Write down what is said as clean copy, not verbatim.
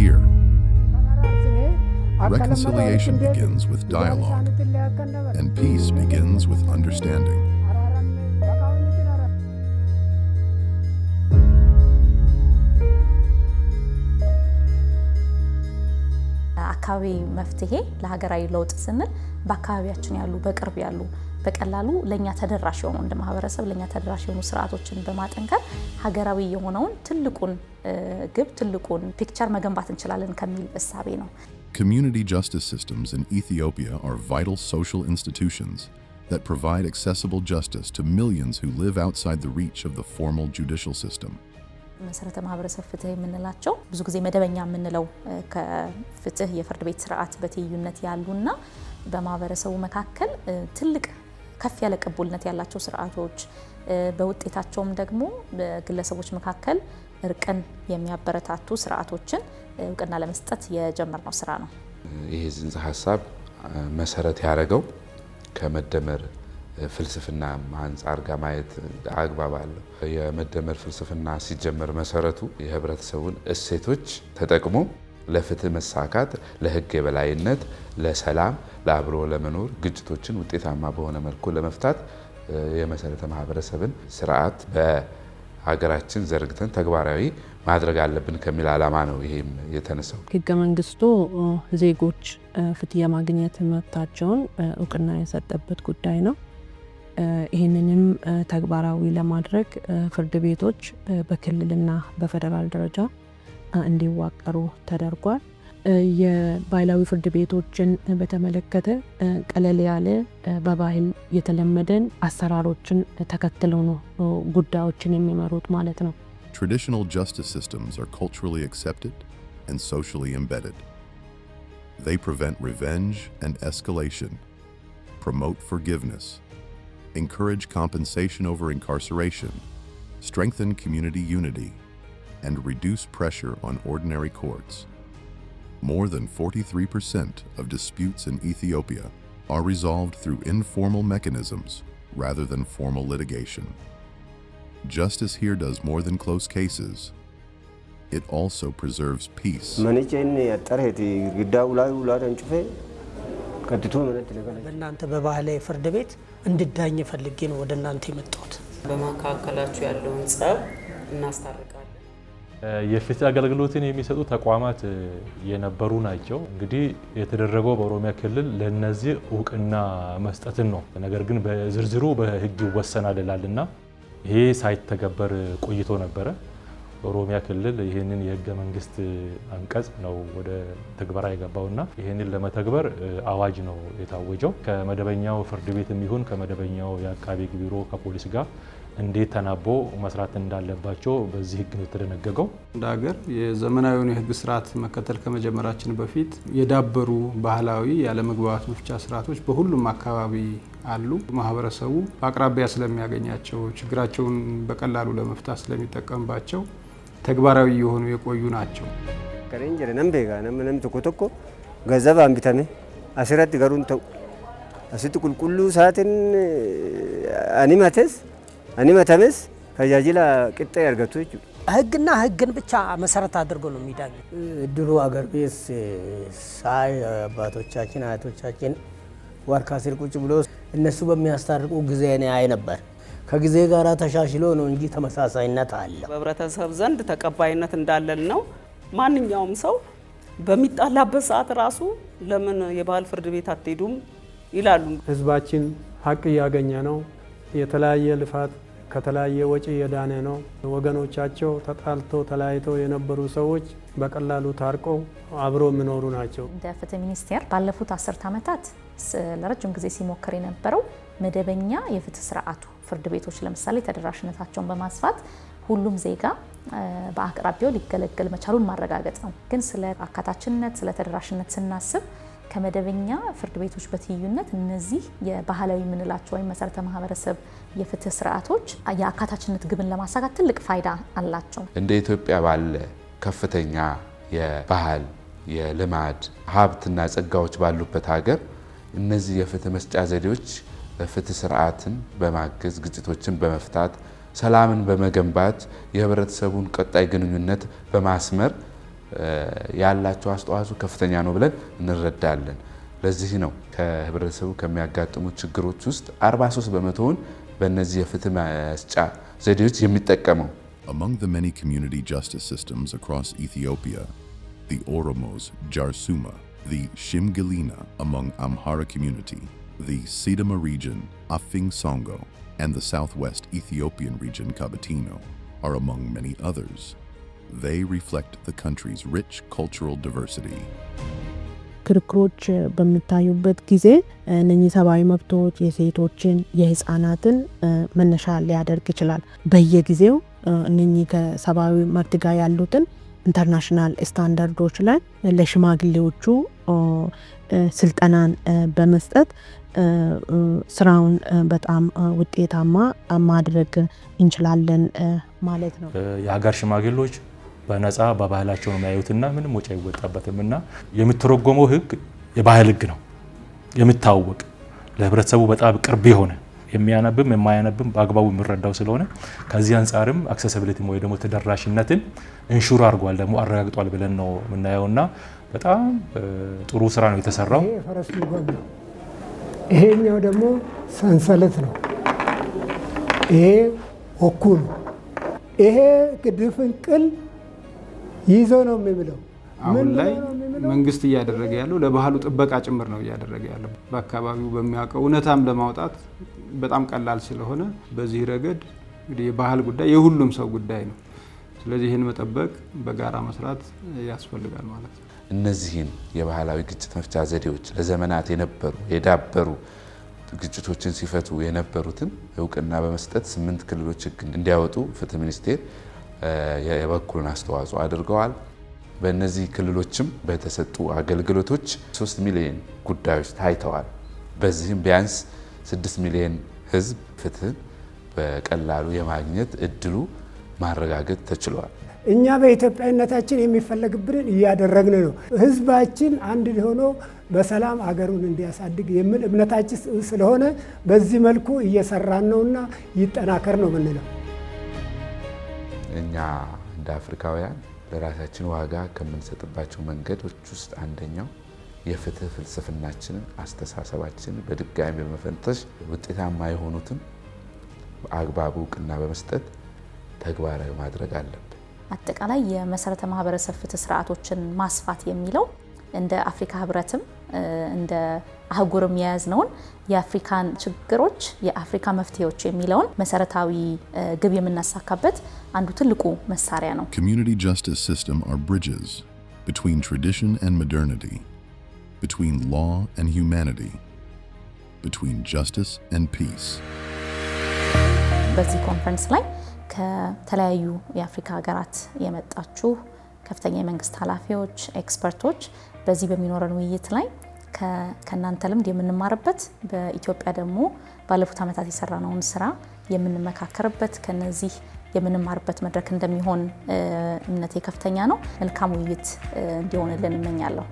here. Reconciliation begins with dialogue, and peace begins with understanding. አካባቢ መፍትሄ ለሀገራዊ ለውጥ ስንል በአካባቢያችን ያሉ በቅርብ ያሉ በቀላሉ ለኛ ተደራሽ የሆኑ እንደ ማህበረሰብ ለኛ ተደራሽ የሆኑ ስርዓቶችን በማጠንከር ሀገራዊ የሆነውን ትልቁን ግብ ትልቁን ፒክቸር መገንባት እንችላለን ከሚል እሳቤ ነው። Community justice systems in Ethiopia are vital social institutions that provide accessible justice to millions who live outside the reach of the formal judicial system. መሰረተ ማህበረሰብ ፍትህ የምንላቸው ብዙ ጊዜ መደበኛ የምንለው ከፍትህ የፍርድ ቤት ስርዓት በትይዩነት ያሉና በማህበረሰቡ መካከል ትልቅ ከፍ ያለ ቅቡልነት ያላቸው ስርዓቶች በውጤታቸውም ደግሞ በግለሰቦች መካከል እርቅን የሚያበረታቱ ስርዓቶችን እውቅና ለመስጠት የጀመርነው ስራ ነው። ይሄ ጽንሰ ሐሳብ መሰረት ያደረገው ከመደመር ፍልስፍና አንፃር ጋር ማየት አግባብ አለው። የመደመር ፍልስፍና ሲጀመር መሰረቱ የህብረተሰቡን እሴቶች ተጠቅሞ ለፍትህ መሳካት፣ ለህግ የበላይነት፣ ለሰላም፣ ለአብሮ ለመኖር ግጭቶችን ውጤታማ በሆነ መልኩ ለመፍታት የመሰረተ ማህበረሰብን ስርዓት በሀገራችን ዘርግተን ተግባራዊ ማድረግ አለብን ከሚል ዓላማ ነው ይሄም የተነሳው። ህገ መንግስቱ ዜጎች ፍትህ የማግኘት መብታቸውን እውቅና የሰጠበት ጉዳይ ነው። ይህንንም ተግባራዊ ለማድረግ ፍርድ ቤቶች በክልልና በፌደራል ደረጃ እንዲዋቀሩ ተደርጓል። የባህላዊ ፍርድ ቤቶችን በተመለከተ ቀለል ያለ በባህል የተለመደን አሰራሮችን ተከትለው ነው ጉዳዮችን የሚመሩት ማለት ነው። Traditional justice systems are culturally accepted and socially embedded. They prevent revenge and escalation, promote forgiveness, encourage compensation over incarceration, strengthen community unity, and reduce pressure on ordinary courts. More than 43% of disputes in Ethiopia are resolved through informal mechanisms rather than formal litigation. Justice here does more than close cases. It also preserves peace. በእናንተ በባህላዊ ፍርድ ቤት እንድዳኝ ፈልጌ ነው ወደ እናንተ የመጣሁት። በመካከላችሁ ያለውን ጸብ እናስታርቃለን። የፍትህ አገልግሎትን የሚሰጡ ተቋማት የነበሩ ናቸው። እንግዲህ የተደረገው በኦሮሚያ ክልል ለነዚህ እውቅና መስጠትን ነው። ነገር ግን በዝርዝሩ በህግ ይወሰናል ይላልና ይሄ ሳይተገበር ቆይቶ ነበረ። ኦሮሚያ ክልል ይሄንን የህገ መንግስት አንቀጽ ነው ወደ ተግባራ የገባውና ይሄንን ለመተግበር አዋጅ ነው የታወጀው። ከመደበኛው ፍርድ ቤትም ይሁን ከመደበኛው የአቃቤ ህግ ቢሮ ከፖሊስ ጋር እንዴት ተናቦ መስራት እንዳለባቸው በዚህ ህግ ነው የተደነገገው። እንደ ሀገር የዘመናዊውን የህግ ስርዓት መከተል ከመጀመራችን በፊት የዳበሩ ባህላዊ ያለመግባባት መፍቻ ስርዓቶች በሁሉም አካባቢ አሉ። ማህበረሰቡ በአቅራቢያ ስለሚያገኛቸው ችግራቸውን በቀላሉ ለመፍታት ስለሚጠቀምባቸው ተግባራዊ የሆኑ የቆዩ ናቸው። ከረንጀረ ነምቤጋ ነምንም ተኮተኮ ገንዘብ አንቢታኔ አስራት ገሩን ተው አስት ቁልቁሉ ሳትን አኒማተስ ከጃጅላ ቅጣ ያርገቱ ህግና ህግን ብቻ መሰረት አድርጎ ነው የሚዳኝ። ድሮ አገር ቤት ሳይ አባቶቻችን አያቶቻችን ዋርካ ስር ቁጭ ብሎ እነሱ በሚያስታርቁ ጊዜ ነው አይ ነበር። ከጊዜ ጋር ተሻሽሎ ነው እንጂ ተመሳሳይነት አለ። በህብረተሰብ ዘንድ ተቀባይነት እንዳለን ነው። ማንኛውም ሰው በሚጣላበት ሰዓት ራሱ ለምን የባህል ፍርድ ቤት አትሄዱም ይላሉ። ህዝባችን ሀቅ ያገኘ ነው። የተለያየ ልፋት ከተለያየ ወጪ የዳነ ነው። ወገኖቻቸው ተጣልተው ተለያይተው የነበሩ ሰዎች በቀላሉ ታርቀው አብሮ የሚኖሩ ናቸው። እንደ ፍትህ ሚኒስቴር ባለፉት 10 ዓመታት ለረጅም ጊዜ ሲሞክር የነበረው መደበኛ የፍትህ ስርዓቱ ፍርድ ቤቶች ለምሳሌ ተደራሽነታቸውን በማስፋት ሁሉም ዜጋ በአቅራቢያው ሊገለገል መቻሉን ማረጋገጥ ነው። ግን ስለ አካታችነት ስለ ተደራሽነት ስናስብ ከመደበኛ ፍርድ ቤቶች በትይዩነት እነዚህ የባህላዊ የምንላቸው ወይም መሰረተ ማህበረሰብ የፍትህ ስርዓቶች የአካታችነት ግብን ለማሳካት ትልቅ ፋይዳ አላቸው። እንደ ኢትዮጵያ ባለ ከፍተኛ የባህል የልማድ ሀብትና ጸጋዎች ባሉበት ሀገር እነዚህ የፍትህ መስጫ ዘዴዎች ፍትህ ስርዓትን በማገዝ ግጭቶችን በመፍታት ሰላምን በመገንባት የህብረተሰቡን ቀጣይ ግንኙነት በማስመር ያላቸው አስተዋጽኦ ከፍተኛ ነው ብለን እንረዳለን። ለዚህ ነው ከህብረተሰቡ ከሚያጋጥሙ ችግሮች ውስጥ 43 በመቶውን በእነዚህ የፍትህ መስጫ ዘዴዎች የሚጠቀመው። Among the many community justice systems across Ethiopia, the Oromos Jarsuma, the Shimgilina among Amhara community, the Sidama region Afing Songo, and the southwest Ethiopian region Kabatino are among many others. They reflect the country's rich cultural diversity. ክርክሮች በሚታዩበት ጊዜ እነኚህ ሰብአዊ መብቶች የሴቶችን የህፃናትን መነሻ ሊያደርግ ይችላል። በየጊዜው እነኚህ ከሰብአዊ መብት ጋር ያሉትን ኢንተርናሽናል ስታንዳርዶች ላይ ለሽማግሌዎቹ ስልጠናን በመስጠት ስራውን በጣም ውጤታማ ማድረግ እንችላለን ማለት ነው። የሀገር ሽማግሌዎች በነፃ በባህላቸው ነው የሚያዩትና ምንም ወጪ አይወጣበትምና የሚተረጎመው ህግ የባህል ህግ ነው የሚታወቅ ለህብረተሰቡ በጣም ቅርብ የሆነ የሚያነብም የማያነብም በአግባቡ የሚረዳው ስለሆነ ከዚህ አንፃርም አክሰሲቢሊቲ ወይ ደግሞ ተደራሽነትን ኢንሹር አድርጓል ደግሞ አረጋግጧል ብለን ነው የምናየውና በጣም ጥሩ ስራ ነው የተሰራው። ይሄ ፈረስ ልጓም ነው። ይሄኛው ደግሞ ሰንሰለት ነው። ይሄ ወኩ ነው። ይሄ ግድፍን ቅል ይዞ ነው የሚብለው። አሁን ላይ መንግስት እያደረገ ያለው ለባህሉ ጥበቃ ጭምር ነው እያደረገ ያለው። በአካባቢው በሚያውቀው እውነታም ለማውጣት በጣም ቀላል ስለሆነ በዚህ ረገድ እንግዲህ የባህል ጉዳይ የሁሉም ሰው ጉዳይ ነው። ስለዚህ ይህን መጠበቅ በጋራ መስራት ያስፈልጋል ማለት ነው። እነዚህን የባህላዊ ግጭት መፍቻ ዘዴዎች ለዘመናት የነበሩ የዳበሩ ግጭቶችን ሲፈቱ የነበሩትን እውቅና በመስጠት 8 ክልሎች ህግ እንዲያወጡ ፍትህ ሚኒስቴር የበኩሉን አስተዋጽኦ አድርገዋል። በእነዚህ ክልሎችም በተሰጡ አገልግሎቶች 3 ሚሊዮን ጉዳዮች ታይተዋል። በዚህም ቢያንስ 6 ሚሊዮን ህዝብ ፍትህ በቀላሉ የማግኘት እድሉ ማረጋገጥ ተችሏል። እኛ በኢትዮጵያዊነታችን የሚፈለግብንን እያደረግን ነው። ህዝባችን አንድ ሆኖ በሰላም አገሩን እንዲያሳድግ የሚል እምነታችን ስለሆነ በዚህ መልኩ እየሰራን ነውና ይጠናከር ነው የምንለው። እኛ እንደ አፍሪካውያን ለራሳችን ዋጋ ከምንሰጥባቸው መንገዶች ውስጥ አንደኛው የፍትህ ፍልስፍናችንን አስተሳሰባችንን በድጋሚ በመፈተሽ ውጤታማ የሆኑትን በአግባቡ እውቅና በመስጠት ተግባራዊ ማድረግ አለብን። አጠቃላይ የመሰረተ ማህበረሰብ ፍትህ ስርዓቶችን ማስፋት የሚለው እንደ አፍሪካ ህብረትም እንደ አህጉርም የያዝነውን የአፍሪካን ችግሮች የአፍሪካ መፍትሄዎች የሚለውን መሰረታዊ ግብ የምናሳካበት አንዱ ትልቁ መሳሪያ ነው። Community justice system are bridges between tradition and modernity, between law and humanity, between justice and peace. በዚህ ኮንፈረንስ ላይ ከተለያዩ የአፍሪካ ሀገራት የመጣችሁ ከፍተኛ የመንግስት ኃላፊዎች፣ ኤክስፐርቶች በዚህ በሚኖረን ውይይት ላይ ከናንተ ልምድ የምንማርበት በኢትዮጵያ ደግሞ ባለፉት ዓመታት የሰራነውን ስራ የምንመካከርበት ከነዚህ የምንማርበት መድረክ እንደሚሆን እምነቴ ከፍተኛ ነው። መልካም ውይይት እንዲሆንልን እመኛለሁ።